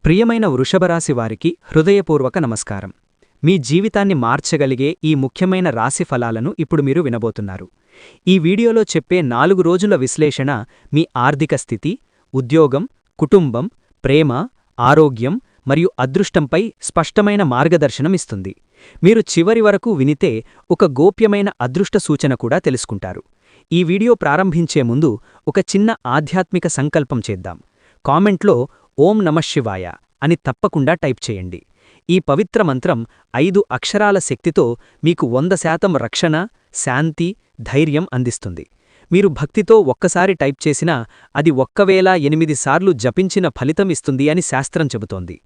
ప్రియమైన వృషభరాశి వారికి హృదయపూర్వక నమస్కారం. మీ జీవితాన్ని మార్చగలిగే ఈ ముఖ్యమైన రాశి ఫలాలను ఇప్పుడు మీరు వినబోతున్నారు. ఈ వీడియోలో చెప్పే 4 రోజుల విశ్లేషణ మీ ఆర్థిక స్థితి, ఉద్యోగం, కుటుంబం, ప్రేమ, ఆరోగ్యం మరియు అదృష్టంపై స్పష్టమైన మార్గదర్శనం ఇస్తుంది. మీరు చివరి వరకు వినితే ఒక గోప్యమైన అదృష్ట సూచన కూడా తెలుసుకుంటారు. ఈ వీడియో ప్రారంభించే ముందు ఒక చిన్న ఆధ్యాత్మిక సంకల్పం చేద్దాం. కామెంట్లో ఓం నమఃశివాయ అని తప్పకుండా టైప్ చేయండి. ఈ పవిత్ర మంత్రం 5 అక్షరాల శక్తితో మీకు 100% రక్షణ, శాంతి, ధైర్యం అందిస్తుంది. మీరు భక్తితో ఒక్కసారి టైప్ చేసినా అది 1008 సార్లు జపించిన ఫలితం ఇస్తుంది అని శాస్త్రం చెబుతోంది.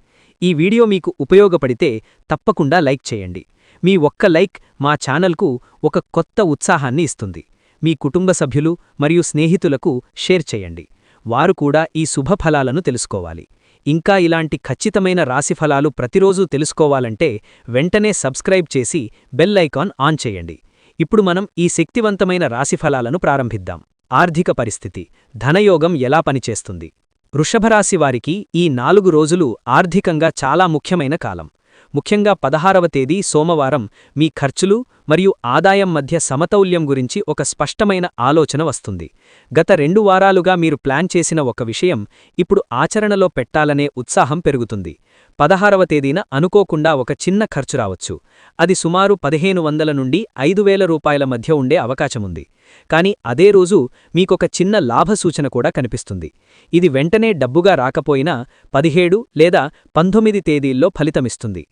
ఈ వీడియో మీకు ఉపయోగపడితే తప్పకుండా లైక్ చేయండి. మీ ఒక్క లైక్ మా ఛానల్కు ఒక కొత్త ఉత్సాహాన్ని ఇస్తుంది. మీ కుటుంబ సభ్యులు మరియు స్నేహితులకు షేర్ చేయండి. వారు కూడా ఈ శుభఫలాలను తెలుసుకోవాలి. ఇంకా ఇలాంటి ఖచ్చితమైన రాశిఫలాలు ప్రతిరోజూ తెలుసుకోవాలంటే వెంటనే సబ్స్క్రైబ్ చేసి బెల్ ఐకాన్ ఆన్ చేయండి. ఇప్పుడు మనం ఈ శక్తివంతమైన రాశిఫలాలను ప్రారంభిద్దాం. ఆర్థిక పరిస్థితి, ధనయోగం ఎలా పనిచేస్తుంది? వృషభరాశి వారికి ఈ 4 రోజులు ఆర్థికంగా చాలా ముఖ్యమైన కాలం. ముఖ్యంగా 16వ తేదీ సోమవారం మీ ఖర్చులు మరియు ఆదాయం మధ్య సమతౌల్యం గురించి ఒక స్పష్టమైన ఆలోచన వస్తుంది. గత 2 వారాలుగా మీరు ప్లాన్ చేసిన ఒక విషయం ఇప్పుడు ఆచరణలో పెట్టాలనే ఉత్సాహం పెరుగుతుంది. 16వ తేదీన అనుకోకుండా ఒక చిన్న ఖర్చు రావచ్చు. అది సుమారు 1500 నుండి 5000 రూపాయల మధ్య ఉండే అవకాశముంది. కానీ అదే రోజు మీకొక చిన్న లాభ సూచన కూడా కనిపిస్తుంది. ఇది వెంటనే డబ్బుగా రాకపోయినా 17 లేదా 19 తేదీల్లో ఫలితమిస్తుంది.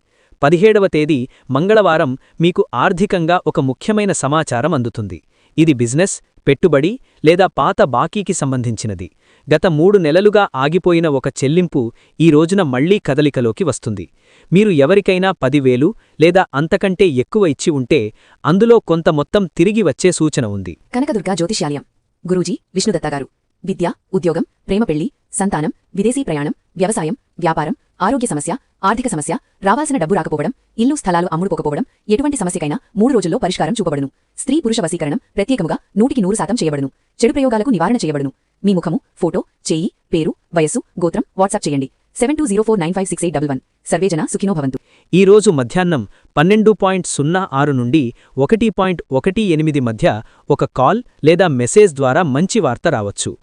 17వ తేదీ మంగళవారం మీకు ఆర్థికంగా ఒక ముఖ్యమైన సమాచారం అందుతుంది. ఇది బిజినెస్, పెట్టుబడి లేదా పాత బాకీకి సంబంధించినది. గత 3 నెలలుగా ఆగిపోయిన ఒక చెల్లింపు ఈ రోజున మళ్లీ కదలికలోకి వస్తుంది. మీరు ఎవరికైనా 10,000 లేదా అంతకంటే ఎక్కువ ఇచ్చి ఉంటే అందులో కొంత మొత్తం తిరిగి వచ్చే సూచన ఉంది. కనకదుర్గ జ్యోతిష్యాలయం గురూజీ విష్ణుదత్తగారు. విద్య, ఉద్యోగం, ప్రేమ, పెళ్లి, సంతానం, విదేశీ ప్రయాణం, వ్యవసాయం, వ్యాపారం, ఆరోగ్య సమస్య, ఆర్థిక సమస్య, రావాల్సిన డబ్బు రాకపోవడం, ఇల్లు స్థలాలు అమ్ముడుపోకపోవడం, ఎటువంటి సమస్యకైనా 3 రోజుల్లో పరిష్కారం చూపబడును. స్త్రీ పురుష వశీకరణం ప్రత్యేకముగా 100% చేయబడును. చెడు ప్రయోగాలకు నివారణ చేయబడును. మీ ముఖము, ఫోటో, చేయి, పేరు, వయస్సు, గోత్రం వాట్సాప్ చేయండి. 7204956811. సర్వేజన సుఖినో భవంతు. ఈ రోజు మధ్యాహ్నం 12:06 నుండి 1:18 మధ్య ఒక కాల్ లేదా మెసేజ్ ద్వారా మంచి వార్త రావచ్చు.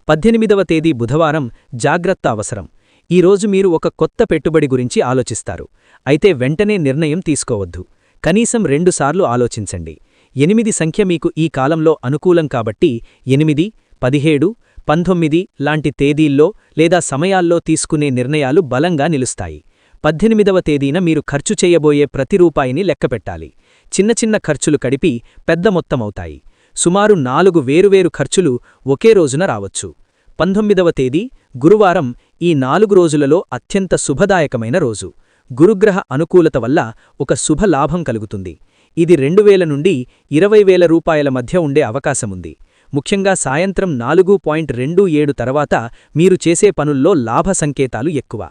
18వ తేదీ బుధవారం జాగ్రత్త అవసరం. ఈ రోజు మీరు ఒక కొత్త పెట్టుబడి గురించి ఆలోచిస్తారు. అయితే వెంటనే నిర్ణయం తీసుకోవద్దు. కనీసం 2 సార్లు ఆలోచించండి. 8 సంఖ్య మీకు ఈ కాలంలో అనుకూలం కాబట్టి 8, 17, 19 లాంటి తేదీల్లో లేదా సమయాల్లో తీసుకునే నిర్ణయాలు బలంగా నిలుస్తాయి. 18వ తేదీన మీరు ఖర్చు చేయబోయే ప్రతి రూపాయిని లెక్కపెట్టాలి. చిన్న చిన్న ఖర్చులు కడిపి పెద్ద మొత్తమవుతాయి. సుమారు 4 వేరువేరు ఖర్చులు ఒకే రోజున రావచ్చు. 19వ తేదీ గురువారం ఈ 4 రోజులలో అత్యంత శుభదాయకమైన రోజు. గురుగ్రహ అనుకూలత వల్ల ఒక శుభ లాభం కలుగుతుంది. ఇది 2000 నుండి 20,000 రూపాయల మధ్య ఉండే అవకాశముంది. ముఖ్యంగా సాయంత్రం 4:27 తర్వాత మీరు చేసే పనుల్లో లాభ సంకేతాలు ఎక్కువ.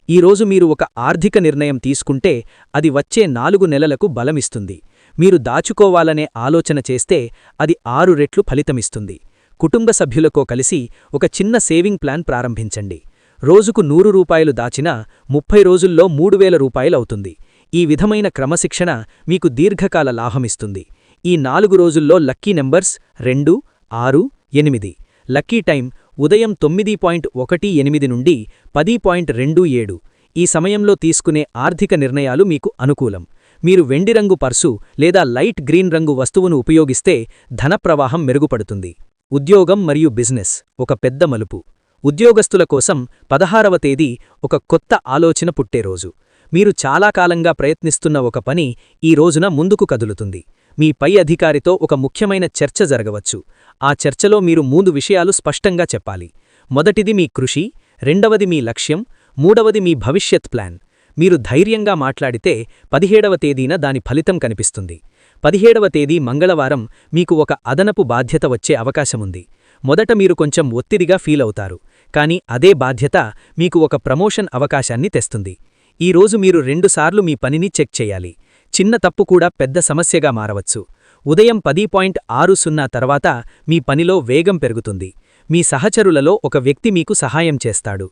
ఈ రోజు మీరు ఒక ఆర్థిక నిర్ణయం తీసుకుంటే అది వచ్చే 4 నెలలకు బలమిస్తుంది. మీరు దాచుకోవాలనే ఆలోచన చేస్తే అది 6 రెట్లు ఫలితమిస్తుంది. కుటుంబ సభ్యులతో కలిసి ఒక చిన్న సేవింగ్ ప్లాన్ ప్రారంభించండి. రోజుకు 100 రూపాయలు దాచినా 30 రోజుల్లో 3,000 రూపాయలవుతుంది. ఈ విధమైన క్రమశిక్షణ మీకు దీర్ఘకాల లాభమిస్తుంది. ఈ 4 రోజుల్లో లక్కీ నెంబర్స్ 2, 6, 8. లక్కీ టైం ఉదయం 9:18 నుండి 10:27. ఈ సమయంలో తీసుకునే ఆర్థిక నిర్ణయాలు మీకు అనుకూలం. మీరు వెండి రంగు పర్సు లేదా లైట్ గ్రీన్ రంగు వస్తువును ఉపయోగిస్తే ధనప్రవాహం మెరుగుపడుతుంది. ఉద్యోగం మరియు బిజినెస్ ఒక పెద్ద మలుపు. ఉద్యోగస్తుల కోసం 16వ తేదీ ఒక కొత్త ఆలోచన పుట్టే రోజు. మీరు చాలా కాలంగా ప్రయత్నిస్తున్న ఒక పని ఈ రోజున ముందుకు కదులుతుంది. మీ పై అధికారితో ఒక ముఖ్యమైన చర్చ జరగవచ్చు. ఆ చర్చలో మీరు 3 విషయాలు స్పష్టంగా చెప్పాలి. మొదటిది మీ కృషి, రెండవది మీ లక్ష్యం, మూడవది మీ భవిష్యత్ ప్లాన్. మీరు ధైర్యంగా మాట్లాడితే 17వ తేదీన దాని ఫలితం కనిపిస్తుంది. 17వ తేదీ మంగళవారం మీకు ఒక అదనపు బాధ్యత వచ్చే అవకాశముంది. మొదట మీరు కొంచెం ఒత్తిడిగా ఫీలవుతారు. కానీ అదే బాధ్యత మీకు ఒక ప్రమోషన్ అవకాశాన్ని తెస్తుంది. ఈ రోజు మీరు 2 సార్లు మీ పనిని చెక్ చేయాలి. చిన్న తప్పు కూడా పెద్ద సమస్యగా మారవచ్చు. ఉదయం 10:60 తర్వాత మీ పనిలో వేగం పెరుగుతుంది. మీ సహచరులలో ఒక వ్యక్తి మీకు సహాయం చేస్తాడు.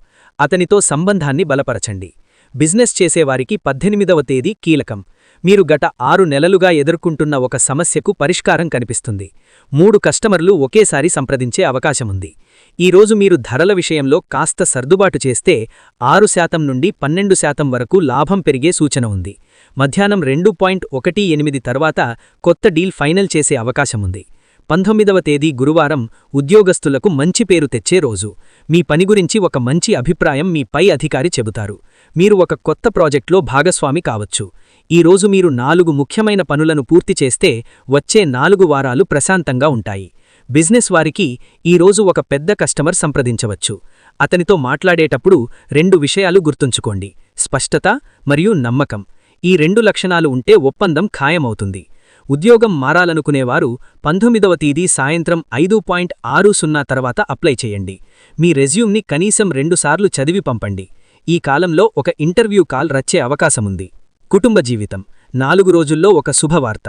అతనితో సంబంధాన్ని బలపరచండి. బిజినెస్ చేసేవారికి 18వ తేదీ కీలకం. మీరు గత 6 నెలలుగా ఎదుర్కొంటున్న ఒక సమస్యకు పరిష్కారం కనిపిస్తుంది. 3 కస్టమర్లు ఒకేసారి సంప్రదించే అవకాశముంది. ఈరోజు మీరు ధరల విషయంలో కాస్త సర్దుబాటు చేస్తే 6% నుండి 12% వరకు లాభం పెరిగే సూచన ఉంది. మధ్యాహ్నం 2.18 తర్వాత కొత్త డీల్ ఫైనల్ చేసే అవకాశముంది. 19వ తేదీ గురువారం ఉద్యోగస్తులకు మంచి పేరు తెచ్చే రోజు. మీ పని గురించి ఒక మంచి అభిప్రాయం మీ పై అధికారి చెబుతారు. మీరు ఒక కొత్త ప్రాజెక్ట్లో భాగస్వామి కావచ్చు. ఈరోజు మీరు 4 ముఖ్యమైన పనులను పూర్తి చేస్తే వచ్చే 4 వారాలు ప్రశాంతంగా ఉంటాయి. బిజినెస్ వారికి ఈరోజు ఒక పెద్ద కస్టమర్ సంప్రదించవచ్చు. అతనితో మాట్లాడేటప్పుడు 2 విషయాలు గుర్తుంచుకోండి: స్పష్టత మరియు నమ్మకం. ఈ 2 లక్షణాలు ఉంటే ఒప్పందం ఖాయమవుతుంది. ఉద్యోగం మారాలనుకునేవారు 19వ తేదీ సాయంత్రం 5:60 తర్వాత అప్లై చేయండి. మీ రెజ్యూమ్ని కనీసం 2 సార్లు చదివి పంపండి. ఈ కాలంలో ఒక ఇంటర్వ్యూ కాల్ రచ్చే అవకాశముంది. కుటుంబ జీవితం 4 రోజుల్లో ఒక శుభవార్త.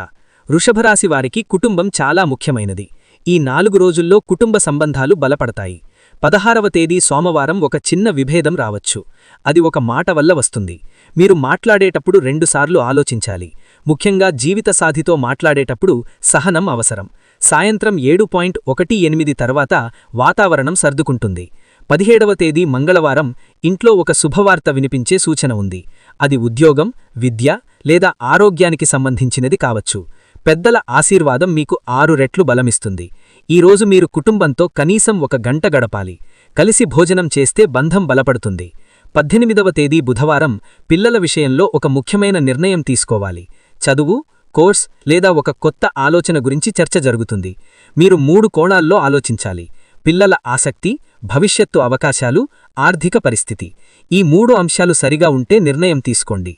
వృషభరాశి వారికి కుటుంబం చాలా ముఖ్యమైనది. ఈ 4 రోజుల్లో కుటుంబ సంబంధాలు బలపడతాయి. 16వ తేదీ సోమవారం ఒక చిన్న విభేదం రావచ్చు. అది ఒక మాట వల్ల వస్తుంది. మీరు మాట్లాడేటప్పుడు 2 సార్లు ఆలోచించాలి. ముఖ్యంగా జీవితసాథితో మాట్లాడేటప్పుడు సహనం అవసరం. సాయంత్రం 7:18 తర్వాత వాతావరణం సర్దుకుంటుంది. 17వ తేదీ మంగళవారం ఇంట్లో ఒక శుభవార్త వినిపించే సూచన ఉంది. అది ఉద్యోగం, విద్య లేదా ఆరోగ్యానికి సంబంధించినది కావచ్చు. పెద్దల ఆశీర్వాదం మీకు 6 రెట్లు బలమిస్తుంది. ఈరోజు మీరు కుటుంబంతో కనీసం 1 గంట గడపాలి. కలిసి భోజనం చేస్తే బంధం బలపడుతుంది. 18వ తేదీ బుధవారం పిల్లల విషయంలో ఒక ముఖ్యమైన నిర్ణయం తీసుకోవాలి. చదువు, కోర్స్ లేదా ఒక కొత్త ఆలోచన గురించి చర్చ జరుగుతుంది. మీరు 3 కోణాల్లో ఆలోచించాలి: పిల్లల ఆసక్తి, భవిష్యత్తు అవకాశాలు, ఆర్థిక పరిస్థితి. ఈ 3 అంశాలు సరిగా ఉంటే నిర్ణయం తీసుకోండి.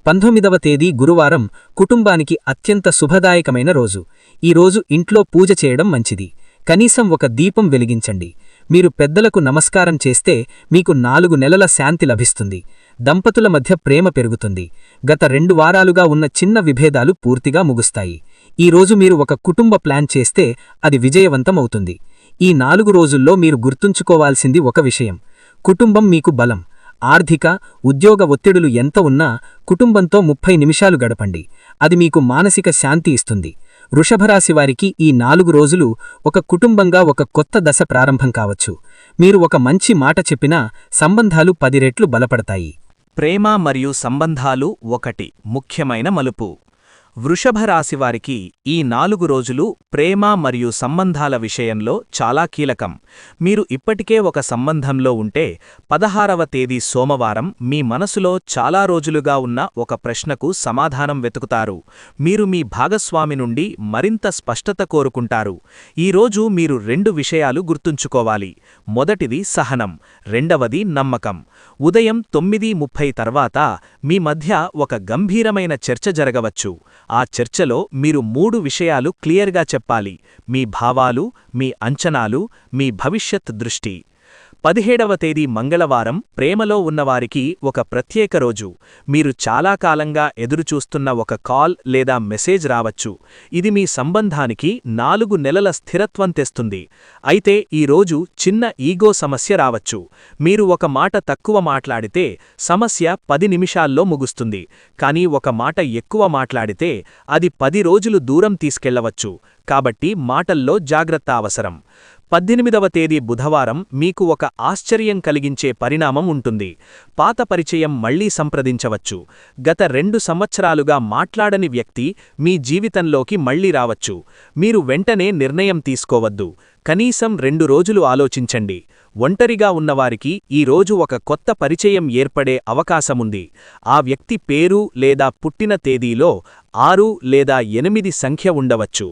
19వ తేదీ గురువారం కుటుంబానికి అత్యంత శుభదాయకమైన రోజు. ఈ రోజు ఇంట్లో పూజ చేయడం మంచిది. కనీసం ఒక దీపం వెలిగించండి. మీరు పెద్దలకు నమస్కారం చేస్తే మీకు 4 నెలల శాంతి లభిస్తుంది. దంపతుల మధ్య ప్రేమ పెరుగుతుంది. గత 2 వారాలుగా ఉన్న చిన్న విభేదాలు పూర్తిగా ముగుస్తాయి. ఈ రోజు మీరు ఒక కుటుంబ ప్లాన్ చేస్తే అది విజయవంతమవుతుంది. ఈ 4 రోజుల్లో మీరు గుర్తుంచుకోవాల్సింది ఒక విషయం: కుటుంబం మీకు బలం. ఆర్థిక, ఉద్యోగ ఒత్తిడులు ఎంత ఉన్నా కుటుంబంతో 30 నిమిషాలు గడపండి. అది మీకు మానసిక శాంతి ఇస్తుంది. వృషభరాశివారికి ఈ 4 రోజులు ఒక కుటుంబంగా ఒక కొత్త దశ ప్రారంభం కావచ్చు. మీరు ఒక మంచి మాట చెప్పినా సంబంధాలు 10 రెట్లు బలపడతాయి. ప్రేమ మరియు సంబంధాలు 1 ముఖ్యమైన మలుపు. వృషభరాశివారికి ఈ 4 రోజులు ప్రేమ మరియు సంబంధాల విషయంలో చాలా కీలకం. మీరు ఇప్పటికే ఒక సంబంధంలో ఉంటే 16వ తేదీ సోమవారం మీ మనసులో చాలా రోజులుగా ఉన్న ఒక ప్రశ్నకు సమాధానం వెతుకుతారు. మీరు మీ భాగస్వామి నుండి మరింత స్పష్టత కోరుకుంటారు. ఈరోజు మీరు 2 విషయాలు గుర్తుంచుకోవాలి: మొదటిది సహనం, రెండవది నమ్మకం. ఉదయం 9:30 తర్వాత మీ మధ్య ఒక గంభీరమైన చర్చ జరగవచ్చు. ఆ చర్చలో మీరు 3 విషయాలు క్లియర్గా చెప్పాలి: మీ భావాలు, మీ అంచనాలు, మీ భవిష్యత్ దృష్టి. 17వ తేదీ మంగళవారం ప్రేమలో ఉన్నవారికి ఒక ప్రత్యేక రోజు. మీరు చాలా కాలంగా ఎదురుచూస్తున్న ఒక కాల్ లేదా మెసేజ్ రావచ్చు. ఇది మీ సంబంధానికి 4 నెలల స్థిరత్వం తెస్తుంది. అయితే ఈ రోజు చిన్న ఈగో సమస్య రావచ్చు. మీరు ఒక మాట తక్కువ మాట్లాడితే సమస్య 10 నిమిషాల్లో ముగుస్తుంది. కానీ ఒక మాట ఎక్కువ మాట్లాడితే అది 10 రోజులు దూరం తీసుకెళ్లవచ్చు. కాబట్టి మాటల్లో జాగ్రత్త అవసరం. 18వ తేదీ బుధవారం మీకు ఒక ఆశ్చర్యం కలిగించే పరిణామం ఉంటుంది. పాత పరిచయం మళ్లీ సంప్రదించవచ్చు. గత 2 సంవత్సరాలుగా మాట్లాడని వ్యక్తి మీ జీవితంలోకి మళ్లీ రావచ్చు. మీరు వెంటనే నిర్ణయం తీసుకోవద్దు. కనీసం 2 రోజులు ఆలోచించండి. ఒంటరిగా ఉన్నవారికి ఈ రోజు ఒక కొత్త పరిచయం ఏర్పడే అవకాశముంది. ఆ వ్యక్తి పేరు లేదా పుట్టిన తేదీలో 6 లేదా 8 సంఖ్య ఉండవచ్చు.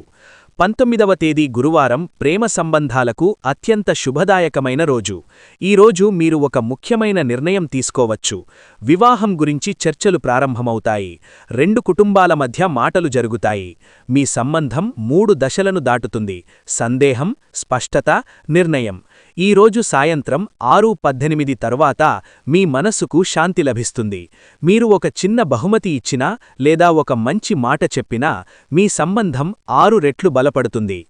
19వ తేదీ గురువారం ప్రేమ సంబంధాలకు అత్యంత శుభదాయకమైన రోజు. ఈరోజు మీరు ఒక ముఖ్యమైన నిర్ణయం తీసుకోవచ్చు. వివాహం గురించి చర్చలు ప్రారంభమవుతాయి. 2 కుటుంబాల మధ్య మాటలు జరుగుతాయి. మీ సంబంధం 3 దశలను దాటుతుంది: సందేహం, స్పష్టత, నిర్ణయం. ఈరోజు సాయంత్రం 6:18 తర్వాత మీ మనసుకు శాంతి లభిస్తుంది. మీరు ఒక చిన్న బహుమతి ఇచ్చినా లేదా ఒక మంచి మాట చెప్పినా మీ సంబంధం 6 రెట్లు బలపడుతుంది.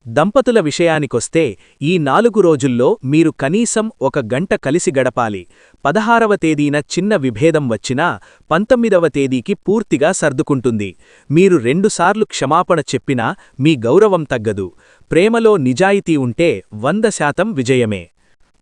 దంపతుల విషయానికొస్తే ఈ 4 రోజుల్లో మీరు కనీసం 1 గంట కలిసి గడపాలి. 16వ తేదీన చిన్న విభేదం వచ్చినా 19వ తేదీకి పూర్తిగా సర్దుకుంటుంది. మీరు 2 సార్లు క్షమాపణ చెప్పినా మీ గౌరవం తగ్గదు. ప్రేమలో నిజాయితీ ఉంటే 100% విజయమే.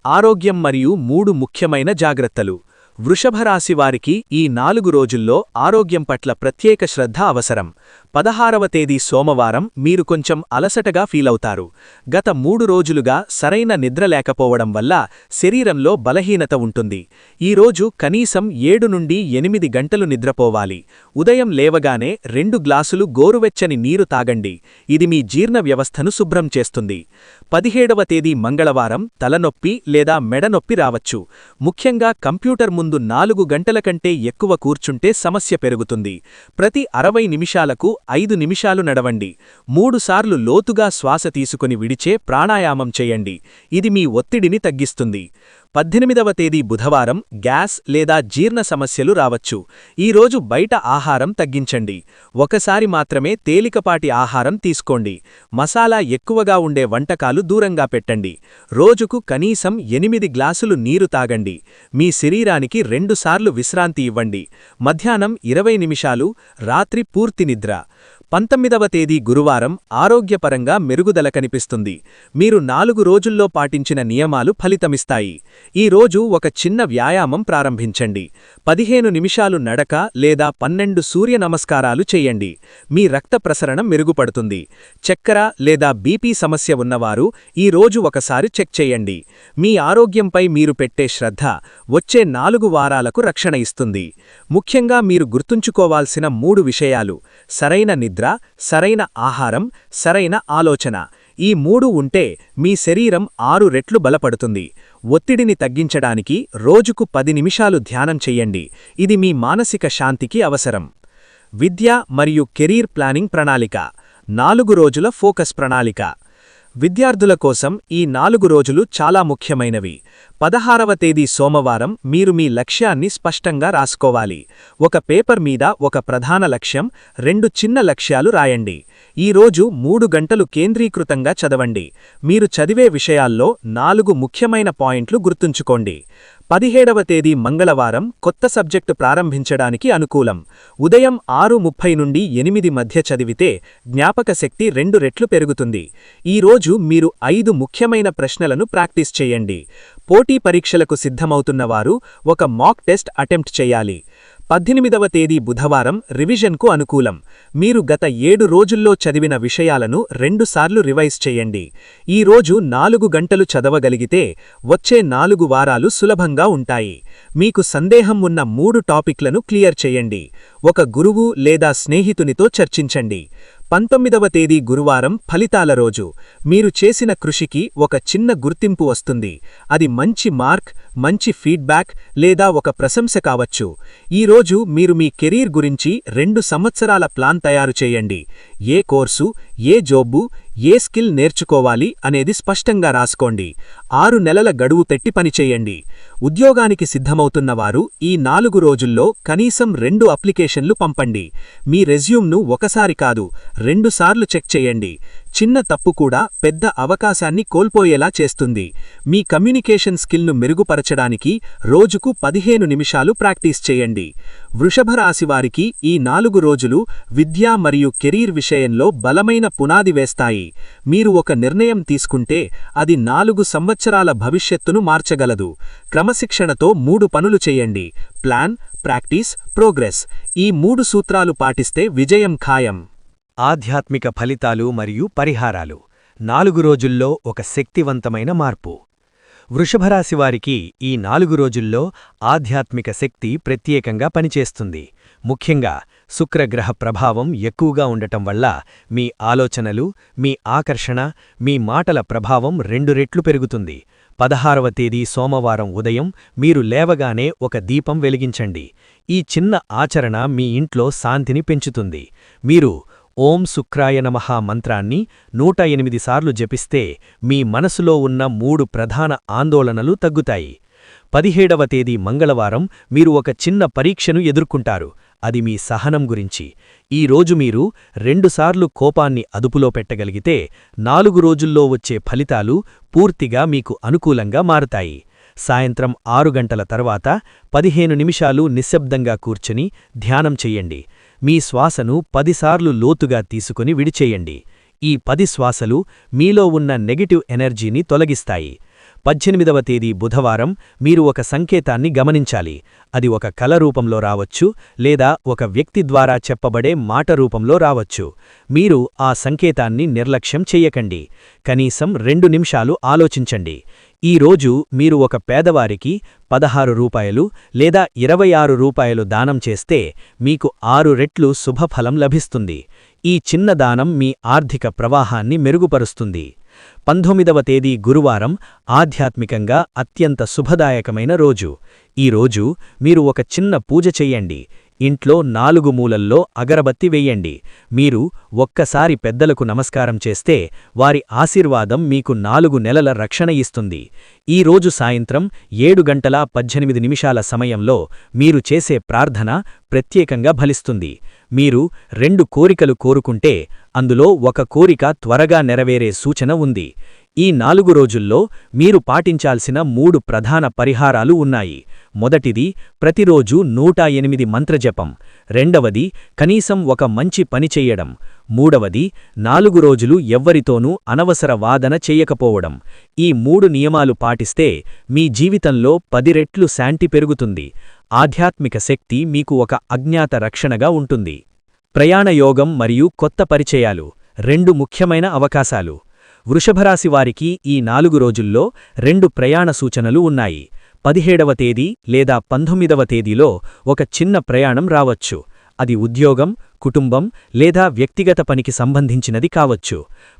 ఆరోగ్యం మరియు 3 ముఖ్యమైన జాగ్రత్తలు. వృషభరాశి వారికి ఈ 4 రోజుల్లో ఆరోగ్యం పట్ల ప్రత్యేక శ్రద్ధ అవసరం. 16వ తేదీ సోమవారం మీరు కొంచెం అలసటగా ఫీలవుతారు. గత 3 రోజులుగా సరైన నిద్ర లేకపోవడం వల్ల శరీరంలో బలహీనత ఉంటుంది. ఈ రోజు కనీసం 7 నుండి 8 గంటలు నిద్రపోవాలి. ఉదయం లేవగానే 2 గ్లాసులు గోరువెచ్చని నీరు తాగండి. ఇది మీ జీర్ణ వ్యవస్థను శుభ్రం చేస్తుంది. 17వ తేదీ మంగళవారం తలనొప్పి లేదా మెడనొప్పి రావచ్చు. ముఖ్యంగా కంప్యూటర్ ముందు 4 గంటల కంటే ఎక్కువ కూర్చుంటే సమస్య పెరుగుతుంది. ప్రతి 60 నిమిషాలకు 5 నిమిషాలు నడవండి. 3 సార్లు లోతుగా శ్వాస తీసుకుని విడిచే ప్రాణాయామం చేయండి. ఇది మీ ఒత్తిడిని తగ్గిస్తుంది. 18వ తేదీ బుధవారం గ్యాస్ లేదా జీర్ణ సమస్యలు రావచ్చు. ఈ రోజు బయట ఆహారం తగ్గించండి. ఒకసారి మాత్రమే తేలికపాటి ఆహారం తీసుకోండి. మసాలా ఎక్కువగా ఉండే వంటకాలు దూరంగా పెట్టండి. రోజుకు కనీసం 8 గ్లాసులు నీరు తాగండి. మీ శరీరానికి 2 సార్లు విశ్రాంతి ఇవ్వండి. మధ్యాహ్నం 20 నిమిషాలు, రాత్రి పూర్తి నిద్ర. 19వ తేదీ గురువారం ఆరోగ్యపరంగా మెరుగుదల కనిపిస్తుంది. మీరు 4 రోజుల్లో పాటించిన నియమాలు ఫలితమిస్తాయి. ఈ రోజు ఒక చిన్న వ్యాయామం ప్రారంభించండి. 15 నిమిషాలు నడక లేదా 12 సూర్య నమస్కారాలు చేయండి. మీ రక్త ప్రసరణ మెరుగుపడుతుంది. చక్కెర లేదా బీపీ సమస్య ఉన్నవారు ఈ రోజు ఒకసారి చెక్ చేయండి. మీ ఆరోగ్యంపై మీరు పెట్టే శ్రద్ధ వచ్చే 4 వారాలకు రక్షణ ఇస్తుంది. ముఖ్యంగా మీరు గుర్తుంచుకోవాల్సిన 3 విషయాలు: సరైన నిద్ర, సరైన ఆహారం, సరైన ఆలోచన. ఈ 3 ఉంటే మీ శరీరం 6 రెట్లు బలపడుతుంది. ఒత్తిడిని తగ్గించడానికి రోజుకు 10 నిమిషాలు ధ్యానం చెయ్యండి. ఇది మీ మానసిక శాంతికి అవసరం. విద్య మరియు కెరీర్ ప్లానింగ్ ప్రణాళిక. 4 రోజుల ఫోకస్ ప్రణాళిక. విద్యార్థుల కోసం ఈ 4 రోజులు చాలా ముఖ్యమైనవి. 16వ తేదీ సోమవారం మీరు మీ లక్ష్యాన్ని స్పష్టంగా రాసుకోవాలి. ఒక పేపర్ మీద ఒక ప్రధాన లక్ష్యం, 2 చిన్న లక్ష్యాలు రాయండి. ఈ రోజు 3 గంటలు కేంద్రీకృతంగా చదవండి. మీరు చదివే విషయాల్లో 4 ముఖ్యమైన పాయింట్లు గుర్తుంచుకోండి. 17వ తేదీ మంగళవారం కొత్త సబ్జెక్టు ప్రారంభించడానికి అనుకూలం. ఉదయం 6:30 నుండి 8 మధ్య చదివితే జ్ఞాపకశక్తి 2 రెట్లు పెరుగుతుంది. ఈ రోజు మీరు 5 ముఖ్యమైన ప్రశ్నలను ప్రాక్టీస్ చేయండి. పోటీ పరీక్షలకు సిద్ధమవుతున్నవారు ఒక మాక్ టెస్ట్ అటెంప్ట్ చేయాలి. 18వ తేదీ బుధవారం రివిజన్కు అనుకూలం. మీరు గత 7 రోజుల్లో చదివిన విషయాలను 2 సార్లు రివైజ్ చేయండి. ఈ రోజు 4 గంటలు చదవగలిగితే వచ్చే 4 వారాలు సులభంగా ఉంటాయి. మీకు సందేహం ఉన్న 3 టాపిక్లను క్లియర్ చేయండి. ఒక గురువు లేదా స్నేహితునితో చర్చించండి. 19వ తేదీ గురువారం ఫలితాల రోజు. మీరు చేసిన కృషికి ఒక చిన్న గుర్తింపు వస్తుంది. అది మంచి మార్క్, మంచి ఫీడ్బ్యాక్ లేదా ఒక ప్రశంస కావచ్చు. ఈ రోజు మీరు మీ కెరీర్ గురించి 2 సంవత్సరాల ప్లాన్ తయారు చేయండి. ఏ కోర్సు, ఏ జాబు, ఏ స్కిల్ నేర్చుకోవాలి అనేది స్పష్టంగా రాసుకోండి. 6 నెలల గడువు పెట్టి పనిచేయండి. ఉద్యోగానికి సిద్ధమవుతున్నవారు ఈ 4 రోజుల్లో కనీసం 2 అప్లికేషన్లు పంపండి. మీ రెజ్యూమ్ను ఒకసారి కాదు 2 సార్లు చెక్ చేయండి. చిన్న తప్పు కూడా పెద్ద అవకాశాన్ని కోల్పోయేలా చేస్తుంది. మీ కమ్యూనికేషన్ స్కిల్ను మెరుగుపరచడానికి రోజుకు 15 నిమిషాలు ప్రాక్టీస్ చేయండి. వృషభ రాశి వారికి ఈ 4 రోజులు విద్య మరియు కెరీర్ విషయంలో బలమైన పునాది వేస్తాయి. మీరు ఒక నిర్ణయం తీసుకుంటే అది 4 సంవత్సరాల భవిష్యత్తును మార్చగలదు. క్రమశిక్షణతో 3 పనులు చేయండి: ప్లాన్, ప్రాక్టీస్, ప్రోగ్రెస్. ఈ 3 సూత్రాలు పాటిస్తే విజయం ఖాయం. ఆధ్యాత్మిక ఫలితాలు మరియు పరిహారాలు. 4 రోజుల్లో ఒక శక్తివంతమైన మార్పు. వృషభరాశివారికి ఈ 4 రోజుల్లో ఆధ్యాత్మిక శక్తి ప్రత్యేకంగా పనిచేస్తుంది. ముఖ్యంగా శుక్రగ్రహ ప్రభావం ఎక్కువగా ఉండటం వల్ల మీ ఆలోచనలు, మీ ఆకర్షణ, మీ మాటల ప్రభావం 2 రెట్లు పెరుగుతుంది. 16వ తేదీ సోమవారం ఉదయం మీరు లేవగానే ఒక దీపం వెలిగించండి. ఈ చిన్న ఆచరణ మీ ఇంట్లో శాంతిని పెంచుతుంది. మీరు ఓం శుక్రాయ నమః మంత్రాన్ని 108 సార్లు జపిస్తే మీ మనసులో ఉన్న 3 ప్రధాన ఆందోళనలు తగ్గుతాయి. 17వ తేదీ మంగళవారం మీరు ఒక చిన్న పరీక్షను ఎదుర్కొంటారు. అది మీ సహనం గురించి. ఈ రోజు మీరు 2 సార్లు కోపాన్ని అదుపులో పెట్టగలిగితే 4 రోజుల్లో వచ్చే ఫలితాలు పూర్తిగా మీకు అనుకూలంగా మారుతాయి. సాయంత్రం 6 గంటల తర్వాత 15 నిమిషాలు నిశ్శబ్దంగా కూర్చుని ధ్యానం చెయ్యండి. మీ శ్వాసను 10 సార్లు లోతుగా తీసుకుని విడిచేయండి. ఈ 10 శ్వాసలు మీలో ఉన్న నెగటివ్ ఎనర్జీని తొలగిస్తాయి. 18వ తేదీ బుధవారం మీరు ఒక సంకేతాన్ని గమనించాలి. అది ఒక కల రూపంలో రావచ్చు, లేదా ఒక వ్యక్తి ద్వారా చెప్పబడే మాట రూపంలో రావచ్చు. మీరు ఆ సంకేతాన్ని నిర్లక్ష్యం చెయ్యకండి. కనీసం 2 నిమిషాలు ఆలోచించండి. ఈ రోజు మీరు ఒక పేదవారికి 16 రూపాయలు లేదా 26 రూపాయలు దానం చేస్తే మీకు 6 రెట్లు శుభఫలం లభిస్తుంది. ఈ చిన్న దానం మీ ఆర్థిక ప్రవాహాన్ని మెరుగుపరుస్తుంది. 19వ తేదీ గురువారం ఆధ్యాత్మికంగా అత్యంత శుభదాయకమైన రోజు. ఈ రోజు మీరు ఒక చిన్న పూజ చెయ్యండి. ఇంట్లో 4 మూలల్లో అగరబత్తి వెయ్యండి. మీరు ఒక్కసారి పెద్దలకు నమస్కారం చేస్తే వారి ఆశీర్వాదం మీకు 4 నెలల రక్షణ ఇస్తుంది. ఈ రోజు సాయంత్రం 7:18 సమయంలో మీరు చేసే ప్రార్థన ప్రత్యేకంగా ఫలిస్తుంది. మీరు 2 కోరికలు కోరుకుంటే అందులో ఒక కోరిక త్వరగా నెరవేరే సూచన ఉంది. ఈ 4 రోజుల్లో మీరు పాటించాల్సిన 3 ప్రధాన పరిహారాలు ఉన్నాయి. మొదటిది ప్రతిరోజు 108 మంత్రజపం. రెండవది కనీసం ఒక మంచి పని చెయ్యడం. మూడవది 4 రోజులు ఎవ్వరితోనూ అనవసర వాదన చెయ్యకపోవడం. ఈ 3 నియమాలు పాటిస్తే మీ జీవితంలో 10 రెట్లు శాంతి పెరుగుతుంది. ఆధ్యాత్మిక శక్తి మీకు ఒక అజ్ఞాత రక్షణగా ఉంటుంది. ప్రయాణయోగం మరియు కొత్త పరిచయాలు 2 ముఖ్యమైన అవకాశాలు. వృషభరాశి వారికి ఈ 4 రోజుల్లో 2 ప్రయాణ సూచనలు ఉన్నాయి. 17వ తేదీ లేదా 19వ తేదీలో ఒక చిన్న ప్రయాణం రావచ్చు. అది ఉద్యోగం, కుటుంబం లేదా వ్యక్తిగత పనికి సంబంధించినది కావచ్చు.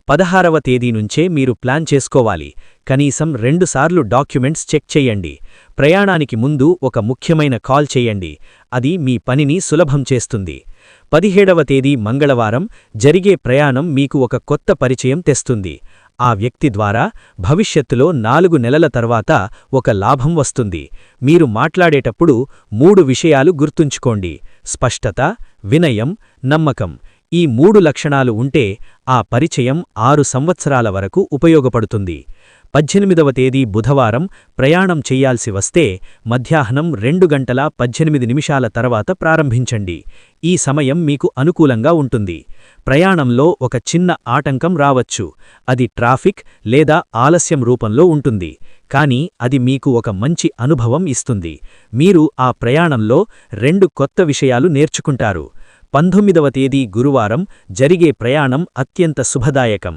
16వ తేదీ నుంచే మీరు ప్లాన్ చేసుకోవాలి. కనీసం 2 సార్లు డాక్యుమెంట్స్ చెక్ చెయ్యండి. ప్రయాణానికి ముందు ఒక ముఖ్యమైన కాల్ చెయ్యండి. అది మీ పనిని సులభం చేస్తుంది. 17వ తేదీ మంగళవారం జరిగే ప్రయాణం మీకు ఒక కొత్త పరిచయం తెస్తుంది. ఆ వ్యక్తి ద్వారా భవిష్యత్తులో 4 నెలల తర్వాత ఒక లాభం వస్తుంది. మీరు మాట్లాడేటప్పుడు 3 విషయాలు గుర్తుంచుకోండి: స్పష్టత, వినయం, నమ్మకం. ఈ 3 లక్షణాలు ఉంటే ఆ పరిచయం 6 సంవత్సరాల వరకు ఉపయోగపడుతుంది. 18వ తేదీ బుధవారం ప్రయాణం చెయ్యాల్సి వస్తే మధ్యాహ్నం 2:18 తర్వాత ప్రారంభించండి. ఈ సమయం మీకు అనుకూలంగా ఉంటుంది. ప్రయాణంలో ఒక చిన్న ఆటంకం రావచ్చు. అది ట్రాఫిక్ లేదా ఆలస్యం రూపంలో ఉంటుంది. కానీ అది మీకు ఒక మంచి అనుభవం ఇస్తుంది. మీరు ఆ ప్రయాణంలో 2 కొత్త విషయాలు నేర్చుకుంటారు. 19వ తేదీ గురువారం జరిగే ప్రయాణం అత్యంత శుభదాయకం.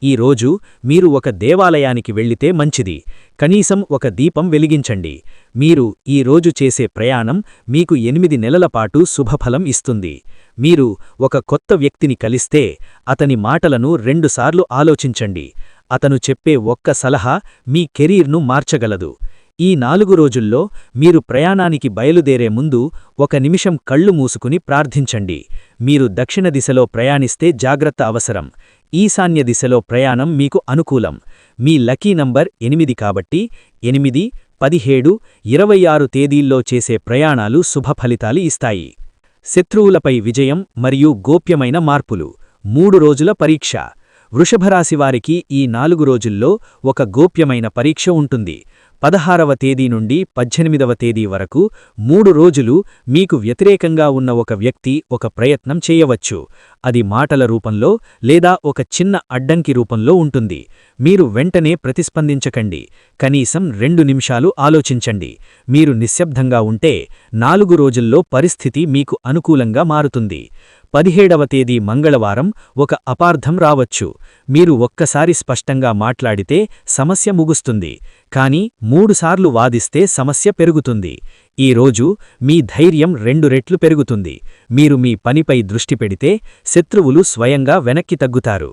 ఈ రోజు మీరు ఒక దేవాలయానికి వెళ్ళితే మంచిది. కనీసం ఒక దీపం వెలిగించండి. మీరు ఈ రోజు చేసే ప్రయాణం మీకు 8 నెలల పాటు శుభఫలం ఇస్తుంది. మీరు ఒక కొత్త వ్యక్తిని కలిస్తే అతని మాటలను 2 సార్లు ఆలోచించండి. అతను చెప్పే ఒక్క సలహా మీ కెరీర్ను మార్చగలదు. ఈ 4 రోజుల్లో మీరు ప్రయాణానికి బయలుదేరే ముందు 1 నిమిషం కళ్ళు మూసుకుని ప్రార్థించండి. మీరు దక్షిణ దిశలో ప్రయాణిస్తే జాగ్రత్త అవసరం. ఈశాన్య దిశలో ప్రయాణం మీకు అనుకూలం. మీ లకీ నంబర్ 8 కాబట్టి 8, 17, 26 తేదీల్లో చేసే ప్రయాణాలు శుభ ఫలితాలు ఇస్తాయి. శత్రువులపై విజయం మరియు గోప్యమైన మార్పులు. 3 రోజుల పరీక్ష. వృషభరాశివారికి ఈ 4 రోజుల్లో ఒక గోప్యమైన పరీక్ష ఉంటుంది. 16వ తేదీ నుండి 18వ తేదీ వరకు 3 రోజులు మీకు వ్యతిరేకంగా ఉన్న ఒక వ్యక్తి ఒక ప్రయత్నం చేయవచ్చు. అది మాటల రూపంలో లేదా ఒక చిన్న అడ్డంకి రూపంలో ఉంటుంది. మీరు వెంటనే ప్రతిస్పందించకండి. కనీసం 2 నిమిషాలు ఆలోచించండి. మీరు నిశ్శబ్దంగా ఉంటే 4 రోజుల్లో పరిస్థితి మీకు అనుకూలంగా మారుతుంది. 17వ తేదీ మంగళవారం ఒక అపార్థం రావచ్చు. మీరు ఒక్కసారి స్పష్టంగా మాట్లాడితే సమస్య ముగుస్తుంది. కానీ 3 సార్లు వాదిస్తే సమస్య పెరుగుతుంది. ఈ రోజు మీ ధైర్యం 2 రెట్లు పెరుగుతుంది. మీరు మీ పనిపై దృష్టి పెడితే శత్రువులు స్వయంగా వెనక్కి తగ్గుతారు.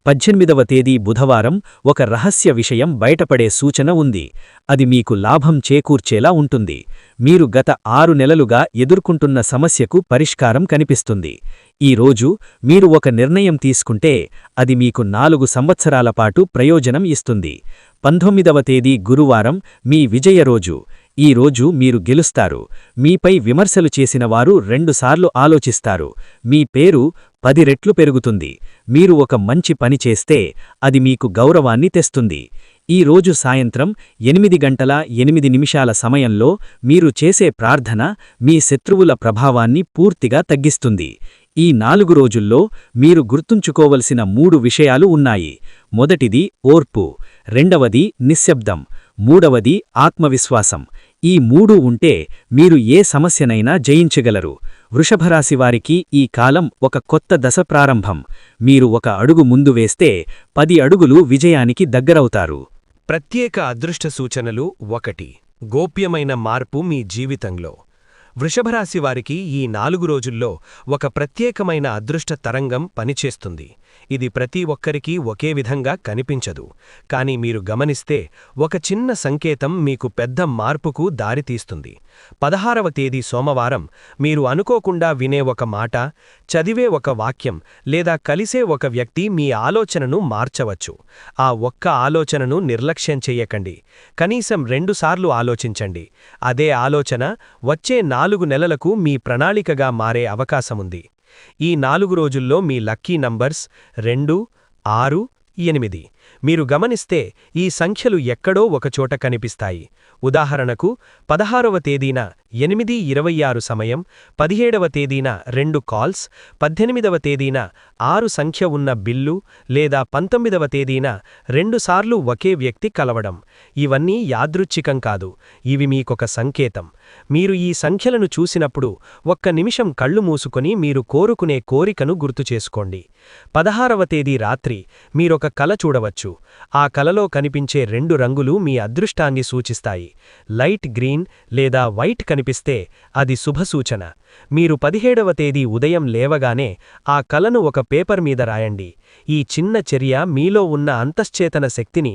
18వ తేదీ బుధవారం ఒక రహస్య విషయం బయటపడే సూచన ఉంది. అది మీకు లాభం చేకూర్చేలా ఉంటుంది. మీరు గత 6 నెలలుగా ఎదుర్కొంటున్న సమస్యకు పరిష్కారం కనిపిస్తుంది. ఈ రోజు మీరు ఒక నిర్ణయం తీసుకుంటే అది మీకు 4 సంవత్సరాల పాటు ప్రయోజనం ఇస్తుంది. 19వ తేదీ గురువారం మీ విజయ రోజు. ఈ రోజు మీరు గెలుస్తారు. మీపై విమర్శలు చేసినవారు 2 సార్లు ఆలోచిస్తారు. మీ పేరు 10 రెట్లు పెరుగుతుంది. మీరు ఒక మంచి పని చేస్తే అది మీకు గౌరవాన్ని తెస్తుంది. ఈ రోజు సాయంత్రం 8:08 సమయంలో మీరు చేసే ప్రార్థన మీ శత్రువుల ప్రభావాన్ని పూర్తిగా తగ్గిస్తుంది. ఈ 4 రోజుల్లో మీరు గుర్తుంచుకోవలసిన 3 విషయాలు ఉన్నాయి. మొదటిది ఓర్పు, రెండవది నిశ్శబ్దం, మూడవది ఆత్మవిశ్వాసం. ఈ 3 ఉంటే మీరు ఏ సమస్యనైనా జయించగలరు. వృషభరాశివారికి ఈ కాలం ఒక కొత్త దశ ప్రారంభం. మీరు ఒక అడుగు ముందు వేస్తే 10 అడుగులు విజయానికి దగ్గరవుతారు. ప్రత్యేక అదృష్ట సూచనలు 1. గోప్యమైన మార్పు మీ జీవితంలో. వృషభరాశివారికి ఈ 4 రోజుల్లో ఒక ప్రత్యేకమైన అదృష్ట తరంగం పనిచేస్తుంది. ఇది ప్రతి ఒక్కరికీ ఒకే విధంగా కనిపించదు. కానీ మీరు గమనిస్తే ఒక చిన్న సంకేతం మీకు పెద్ద మార్పుకు దారితీస్తుంది. 16వ తేదీ సోమవారం మీరు అనుకోకుండా వినే ఒక మాట, చదివే ఒక వాక్యం లేదా కలిసే ఒక వ్యక్తి మీ ఆలోచనను మార్చవచ్చు. ఆ ఒక్క ఆలోచనను నిర్లక్ష్యం చెయ్యకండి. కనీసం 2 సార్లు ఆలోచించండి. అదే ఆలోచన వచ్చే 4 నెలలకు మీ ప్రణాళికగా మారే అవకాశముంది. ఈ 4 రోజుల్లో మీ లక్కీ నంబర్స్ 2, 6, 8. మీరు గమనిస్తే ఈ సంఖ్యలు ఎక్కడో ఒకచోట కనిపిస్తాయి. ఉదాహరణకు 16వ తేదీన 8:26 సమయం, 17వ తేదీన 2 కాల్స్, 18వ తేదీన 6 సంఖ్య ఉన్న బిల్లు లేదా 19వ తేదీన 2 సార్లు ఒకే వ్యక్తి కలవడం. ఇవన్నీ యాదృచ్ఛికం కాదు, ఇవి మీకొక సంకేతం. మీరు ఈ సంఖ్యలను చూసినప్పుడు ఒక్క నిమిషం కళ్ళు మూసుకొని మీరు కోరుకునే కోరికను గుర్తుచేసుకోండి. 16వ తేదీ రాత్రి మీరొక కల చూడవచ్చు. ఆ కలలో కనిపించే 2 రంగులు మీ అదృష్టాన్ని సూచిస్తాయి. లైట్ గ్రీన్ లేదా వైట్ కనిపిస్తే అది శుభసూచన. మీరు 17వ తేదీ ఉదయం లేవగానే ఆ కలను ఒక పేపర్ మీద రాయండి. ఈ చిన్న చర్య మీలో ఉన్న అంతశ్చేతన శక్తిని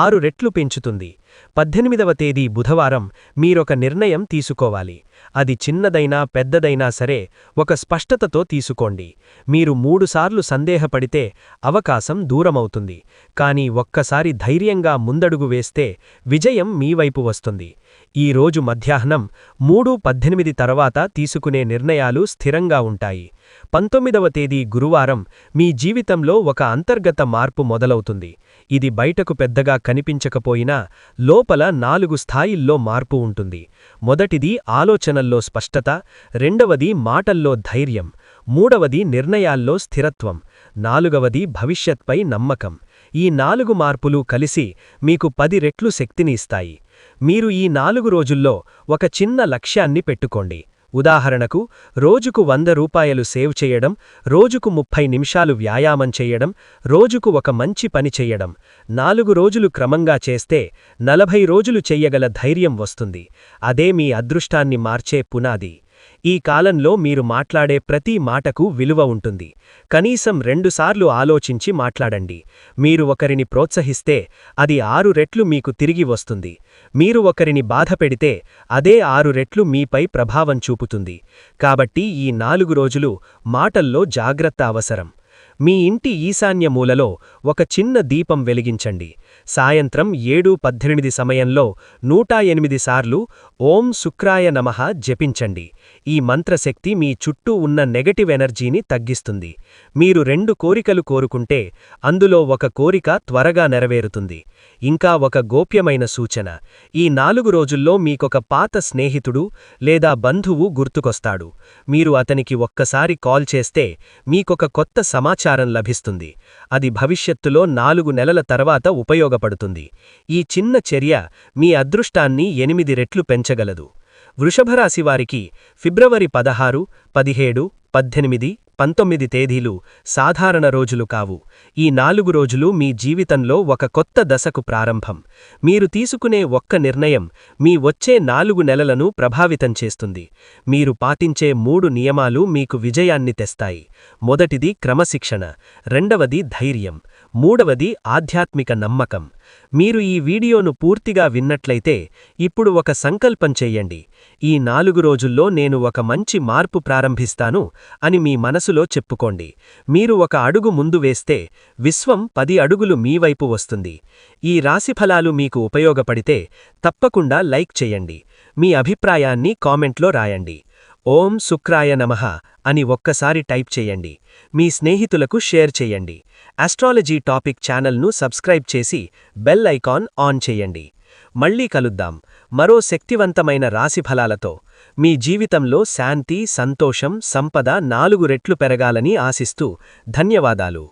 6 రెట్లు పెంచుతుంది. 18వ తేదీ బుధవారం మీరొక నిర్ణయం తీసుకోవాలి. అది చిన్నదైనా పెద్దదైనా సరే ఒక స్పష్టతతో తీసుకోండి. మీరు 3 సార్లు సందేహపడితే అవకాశం దూరమవుతుంది. కానీ ఒక్కసారి ధైర్యంగా ముందడుగు వేస్తే విజయం మీ వైపు వస్తుంది. ఈ రోజు మధ్యాహ్నం 3:18 తర్వాత తీసుకునే నిర్ణయాలు స్థిరంగా ఉంటాయి. 19వ తేదీ గురువారం మీ జీవితంలో ఒక అంతర్గత మార్పు మొదలవుతుంది. ఇది బయటకు పెద్దగా కనిపించకపోయినా లోపల 4 స్థాయిల్లో మార్పు ఉంటుంది. మొదటిది ఆలోచనల్లో స్పష్టత, రెండవది మాటల్లో ధైర్యం, మూడవది నిర్ణయాల్లో స్థిరత్వం, నాలుగవది భవిష్యత్పై నమ్మకం. ఈ 4 మార్పులు కలిసి మీకు 10 రెట్లు శక్తిని ఇస్తాయి. మీరు ఈ 4 రోజుల్లో ఒక చిన్న లక్ష్యాన్ని పెట్టుకోండి. ఉదాహరణకు రోజుకు 100 రూపాయలు సేవ్ చేయడం, రోజుకు 30 నిమిషాలు వ్యాయామం చేయడం, రోజుకు ఒక మంచి పని చెయ్యడం. 4 రోజులు క్రమంగా చేస్తే 40 రోజులు చెయ్యగల ధైర్యం వస్తుంది. అదే మీ అదృష్టాన్ని మార్చే పునాది. ఈ కాలంలో మీరు మాట్లాడే ప్రతి మాటకు విలువ ఉంటుంది. కనీసం 2 సార్లు ఆలోచించి మాట్లాడండి. మీరు ఒకరిని ప్రోత్సహిస్తే అది 6 రెట్లు మీకు తిరిగి వస్తుంది. మీరు ఒకరిని బాధపెడితే అదే 6 రెట్లు మీపై ప్రభావం చూపుతుంది. కాబట్టి ఈ 4 రోజులు మాటల్లో జాగ్రత్త అవసరం. మీ ఇంటి ఈశాన్య మూలలో ఒక చిన్న దీపం వెలిగించండి. సాయంత్రం 7:18 సమయంలో 108 సార్లు ఓం శుక్రాయ నమః జపించండి. ఈ మంత్రశక్తి మీ చుట్టూ ఉన్న నెగటివ్ ఎనర్జీని తగ్గిస్తుంది. మీరు 2 కోరికలు కోరుకుంటే అందులో ఒక కోరిక త్వరగా నెరవేరుతుంది. ఇంకా ఒక గోప్యమైన సూచన, ఈ 4 రోజుల్లో మీకొక పాత స్నేహితుడు లేదా బంధువు గుర్తుకొస్తాడు. మీరు అతనికి ఒక్కసారి కాల్ చేస్తే మీకొక కొత్త సమాచారం లభిస్తుంది. అది భవిష్యత్తులో 4 నెలల తర్వాత ఉపయోగపడుతుంది. ఈ చిన్న చర్య మీ అదృష్టాన్ని 8 రెట్లు పెంచగలదు. వృషభరాశివారికి ఫిబ్రవరి 16, 17, 18, 19 తేదీలు సాధారణ రోజులు కావు. ఈ 4 రోజులు మీ జీవితంలో ఒక కొత్త దశకు ప్రారంభం. మీరు తీసుకునే ఒక్క నిర్ణయం మీ వచ్చే 4 నెలలను ప్రభావితం చేస్తుంది. మీరు పాటించే 3 నియమాలు మీకు విజయాన్ని తెస్తాయి. మొదటిది క్రమశిక్షణ, రెండవది ధైర్యం, మూడవది ఆధ్యాత్మిక నమ్మకం. మీరు ఈ వీడియోను పూర్తిగా విన్నట్లయితే ఇప్పుడు ఒక సంకల్పం చెయ్యండి. ఈ 4 రోజుల్లో నేను ఒక మంచి మార్పు ప్రారంభిస్తాను అని మీ మనసులో చెప్పుకోండి. మీరు ఒక అడుగు ముందు వేస్తే విశ్వం 10 అడుగులు మీ వైపు వస్తుంది. ఈ రాశిఫలాలు మీకు ఉపయోగపడితే తప్పకుండా లైక్ చేయండి. మీ అభిప్రాయాన్ని కామెంట్లో రాయండి. ఓం శుక్రాయ నమః అని ఒక్కసారి టైప్ చేయండి. మీ స్నేహితులకు షేర్ చేయండి. ఆస్ట్రాలజీ టాపిక్ ఛానల్ను సబ్స్క్రైబ్ చేసి బెల్ ఐకాన్ ఆన్ చేయండి. మళ్ళీ కలుద్దాం మరో శక్తివంతమైన రాశిఫలాలతో. మీ జీవితంలో శాంతి, సంతోషం, సంపద 4 రెట్లు పెరగాలని ఆశిస్తూ ధన్యవాదాలు.